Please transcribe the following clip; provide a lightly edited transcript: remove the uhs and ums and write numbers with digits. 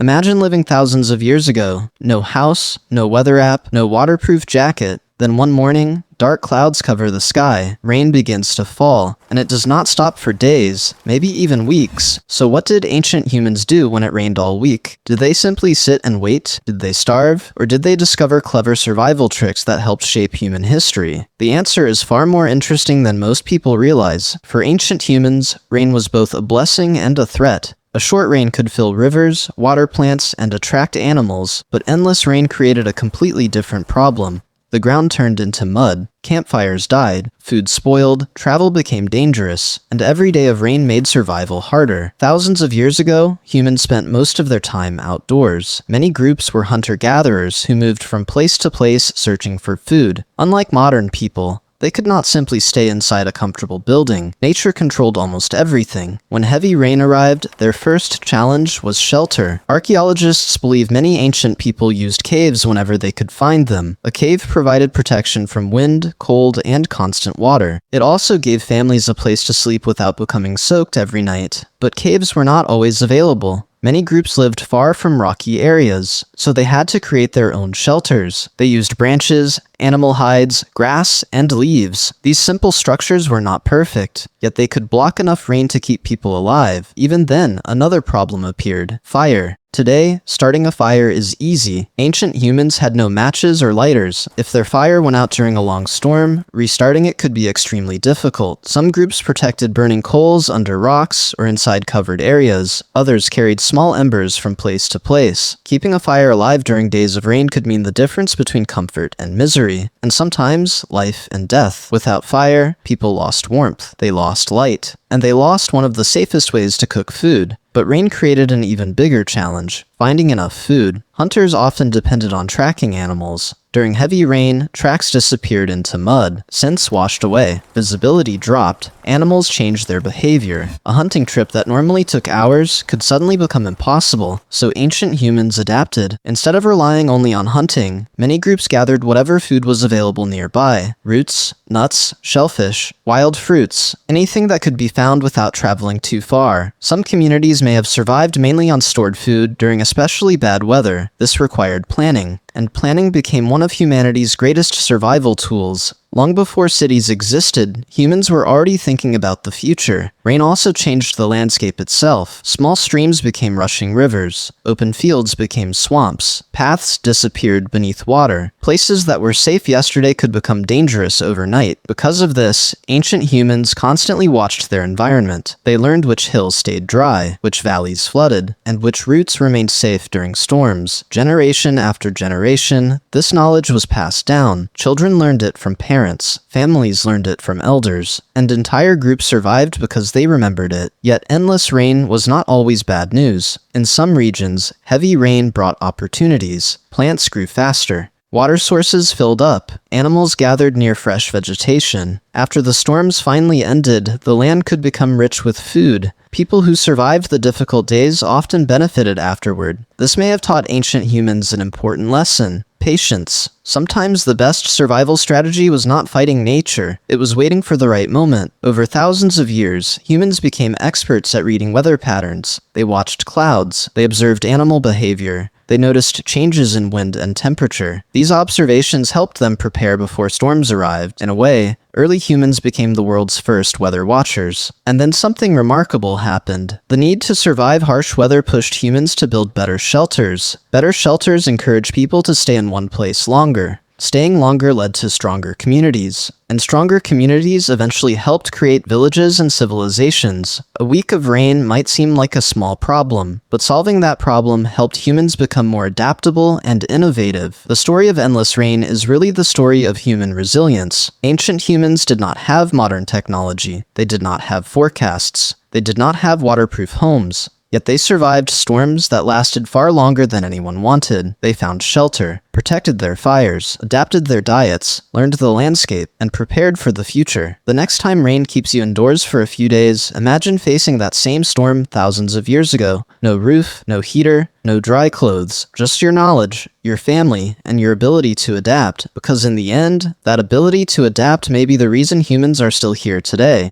Imagine living thousands of years ago. No house, no weather app, no waterproof jacket. Then one morning, dark clouds cover the sky, rain begins to fall, and it does not stop for days, maybe even weeks. So what did ancient humans do when it rained all week? Did they simply sit and wait? Did they starve? Or did they discover clever survival tricks that helped shape human history? The answer is far more interesting than most people realize. For ancient humans, rain was both a blessing and a threat. A short rain could fill rivers, water plants, and attract animals, but endless rain created a completely different problem. The ground turned into mud, campfires died, food spoiled, travel became dangerous, and every day of rain made survival harder. Thousands of years ago, humans spent most of their time outdoors. Many groups were hunter-gatherers who moved from place to place searching for food. Unlike modern people, they could not simply stay inside a comfortable building. Nature controlled almost everything. When heavy rain arrived, their first challenge was shelter. Archaeologists believe many ancient people used caves whenever they could find them. A cave provided protection from wind, cold, and constant water. It also gave families a place to sleep without becoming soaked every night. But caves were not always available. Many groups lived far from rocky areas, so they had to create their own shelters. They used branches, animal hides, grass, and leaves. These simple structures were not perfect, yet they could block enough rain to keep people alive. Even then, another problem appeared: fire. Today, starting a fire is easy. Ancient humans had no matches or lighters. If their fire went out during a long storm, restarting it could be extremely difficult. Some groups protected burning coals under rocks or inside covered areas. Others carried small embers from place to place. Keeping a fire alive during days of rain could mean the difference between comfort and misery, and sometimes life and death. Without fire, people lost warmth, they lost light, and they lost one of the safest ways to cook food. But rain created an even bigger challenge: finding enough food. Hunters often depended on tracking animals. During heavy rain, tracks disappeared into mud, scents washed away, visibility dropped, animals changed their behavior. A hunting trip that normally took hours could suddenly become impossible, so ancient humans adapted. Instead of relying only on hunting, many groups gathered whatever food was available nearby: roots, nuts, shellfish, wild fruits, anything that could be found without traveling too far. Some communities may have survived mainly on stored food during especially bad weather. This required planning, and planning became one of humanity's greatest survival tools. Long before cities existed, humans were already thinking about the future. Rain also changed the landscape itself. Small streams became rushing rivers. Open fields became swamps. Paths disappeared beneath water. Places that were safe yesterday could become dangerous overnight. Because of this, ancient humans constantly watched their environment. They learned which hills stayed dry, which valleys flooded, and which routes remained safe during storms. Generation after generation, this knowledge was passed down. Children learned it from parents. Families learned it from elders, and entire groups survived because they remembered it. Yet endless rain was not always bad news. In some regions, heavy rain brought opportunities. Plants grew faster. Water sources filled up. Animals gathered near fresh vegetation. After the storms finally ended, the land could become rich with food. People who survived the difficult days often benefited afterward. This may have taught ancient humans an important lesson: patience. Sometimes the best survival strategy was not fighting nature, it was waiting for the right moment. Over thousands of years, humans became experts at reading weather patterns. They watched clouds, they observed animal behavior, they noticed changes in wind and temperature. These observations helped them prepare before storms arrived. In a way, early humans became the world's first weather watchers. And then something remarkable happened. The need to survive harsh weather pushed humans to build better shelters. Better shelters encouraged people to stay in one place longer. Staying longer led to stronger communities, and stronger communities eventually helped create villages and civilizations. A week of rain might seem like a small problem, but solving that problem helped humans become more adaptable and innovative. The story of endless rain is really the story of human resilience. Ancient humans did not have modern technology. They did not have forecasts. They did not have waterproof homes. Yet they survived storms that lasted far longer than anyone wanted. They found shelter, protected their fires, adapted their diets, learned the landscape, and prepared for the future. The next time rain keeps you indoors for a few days, imagine facing that same storm thousands of years ago. No roof, no heater, no dry clothes, just your knowledge, your family, and your ability to adapt. Because in the end, that ability to adapt may be the reason humans are still here today.